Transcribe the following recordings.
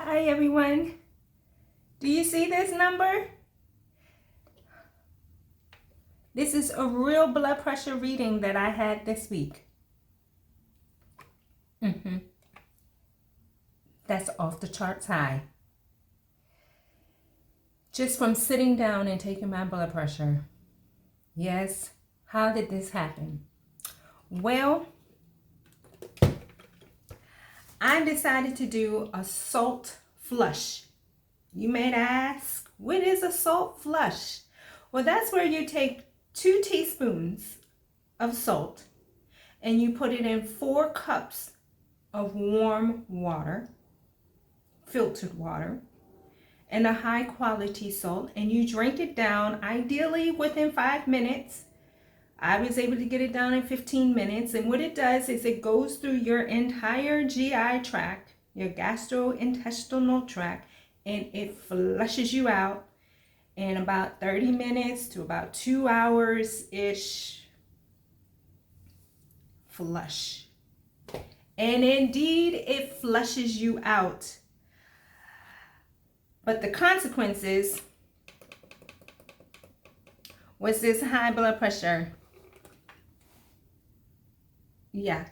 Hi everyone. Do you see this number? This is a real blood pressure reading that I had this week. That's off the charts high. Just from sitting down and taking my blood pressure. Yes, how did this happen? Well, I decided to do a salt flush. You may ask, what is a salt flush? Well, that's where you take 2 teaspoons of salt and you put it in 4 cups of warm water, filtered water, and a high quality salt, and you drink it down ideally within 5 minutes. I was able to get it down in 15 minutes, and what it does is it goes through your entire GI tract, your gastrointestinal tract, and it flushes you out in about 30 minutes to about 2 hours-ish. Flush. And indeed, it flushes you out. But the consequences was this high blood pressure. Yeah.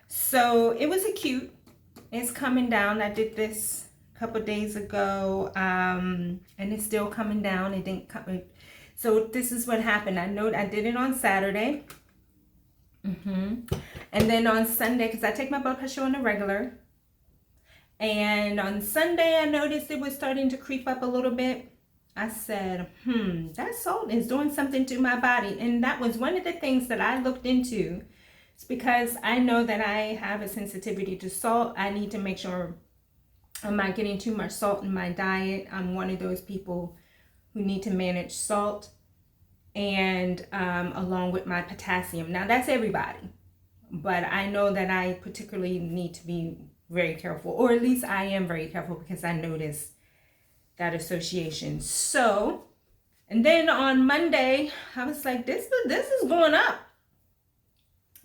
So it was acute. It's coming down. I did this a couple days ago, and it's still coming down. It didn't come. So this is what happened. I did it on Saturday. And then on Sunday, because I take my blood pressure on a regular. And on Sunday, I noticed it was starting to creep up a little bit. I said, that salt is doing something to my body. And that was one of the things that I looked into. It's because I know that I have a sensitivity to salt. I need to make sure I'm not getting too much salt in my diet. I'm one of those people who need to manage salt and along with my potassium. Now, that's everybody. But I know that I particularly need to be very careful, or at least I am very careful because I noticed that association. So, and then on Monday, I was like, this is going up.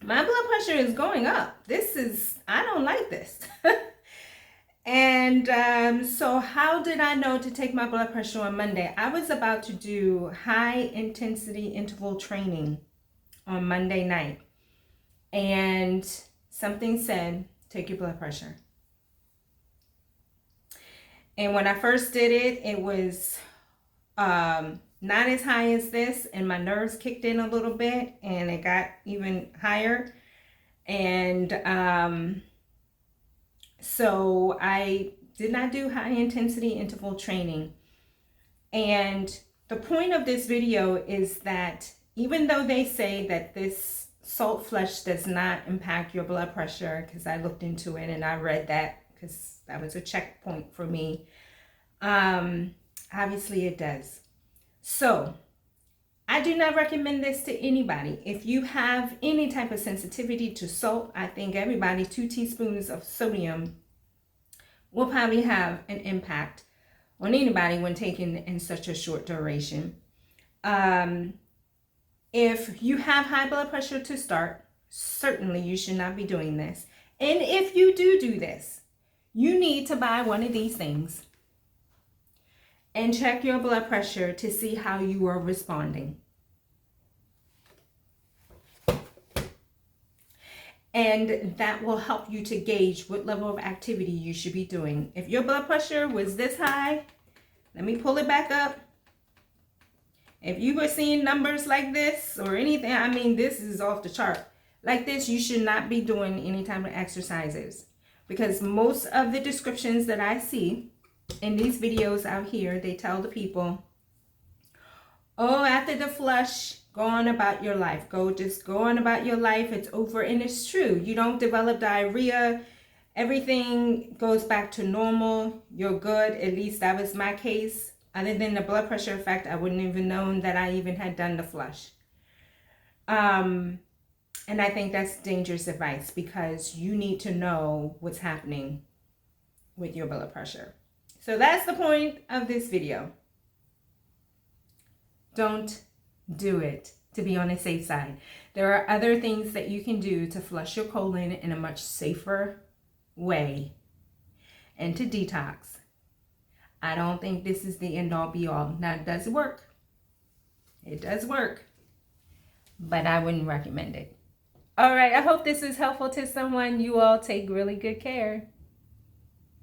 My blood pressure is going up. I don't like this. And so how did I know to take my blood pressure on Monday? I was about to do high intensity interval training on Monday night. And something said, take your blood pressure. And when I first did it, it was not as high as this, and my nerves kicked in a little bit and it got even higher. And so I did not do high intensity interval training. And the point of this video is that even though they say that this salt flush does not impact your blood pressure, because I looked into it and I read that because that was a checkpoint for me, obviously it does. So I do not recommend this to anybody. If you have any type of sensitivity to salt, I think everybody, 2 teaspoons of sodium will probably have an impact on anybody when taken in such a short duration. If you have high blood pressure to start, certainly you should not be doing this. And if you do this, you need to buy one of these things and check your blood pressure to see how you are responding. And that will help you to gauge what level of activity you should be doing. If your blood pressure was this high, let me pull it back up. If you were seeing numbers like this or anything, I mean, this is off the chart. Like this, you should not be doing any type of exercises, because most of the descriptions that I see in these videos out here, they tell the people, oh, after the flush, go on about your life. Just go on about your life. It's over. And it's true. You don't develop diarrhea. Everything goes back to normal. You're good. At least that was my case. Other than the blood pressure effect, I wouldn't even known that I even had done the flush. And I think that's dangerous advice, because you need to know what's happening with your blood pressure. So that's the point of this video. Don't do it, to be on the safe side. There are other things that you can do to flush your colon in a much safer way. and to detox. I don't think this is the end all be all. Now, it does work. It does work, but I wouldn't recommend it. All right, I hope this is helpful to someone. You all take really good care.